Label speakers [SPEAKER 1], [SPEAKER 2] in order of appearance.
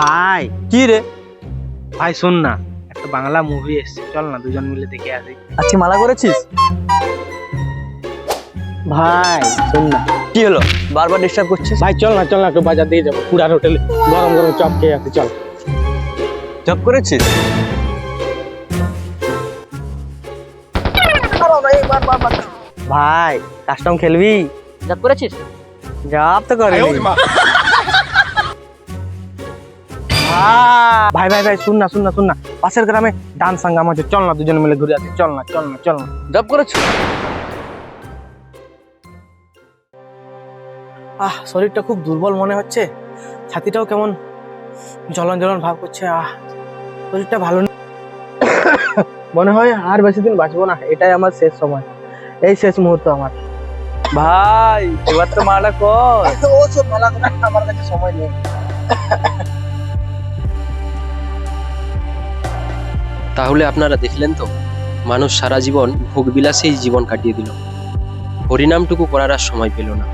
[SPEAKER 1] ভাই
[SPEAKER 2] কি রে?
[SPEAKER 1] ভাই শোন না, একটা বাংলা মুভি এসেছে, চল না দুজন মিলে দেখে আসি।
[SPEAKER 2] আজকে মালা করেছিস?
[SPEAKER 1] ভাই শোন না,
[SPEAKER 2] কি হলো, বারবার ডিস্টার্ব করছিস?
[SPEAKER 1] ভাই চল না একটু বাজার দিয়ে যাবো, পুরান হোটেলে গরম গরম চপ খেয়ে আসি, চল।
[SPEAKER 2] জব করেছিস? ভাই কাস্টম খেলবি?
[SPEAKER 3] জব করেছিস?
[SPEAKER 2] জব তো করিনি। ভাই ভাই ভাই শুন না, পাশের গ্রামে ডান্স সাঙ্গাম আছে, চল না দুজন মিলে ঘুরে আসি, চল না।
[SPEAKER 3] জব করেছিস?
[SPEAKER 2] শরীরটা খুব দুর্বল মনে হচ্ছে, ছাতিটাও কেমন জ্বলন ভাব করছে। শরীরটা ভালো না। মনে হয় আর বেশি দিন বাঁচবো না, এটাই আমার শেষ সময়, এই শেষ মুহূর্ত আমার।
[SPEAKER 3] ভাই এবার তো মালা কর।
[SPEAKER 2] ও সব মালা করার আমার কাছে সময় নেই।
[SPEAKER 4] তাহলে আপনারা দেখলেন তো, মানুষ সারা জীবন ভোগবিলাসেই জীবন কাটিয়ে দিল, হরিনামটুকু করার আর সময় পেল না।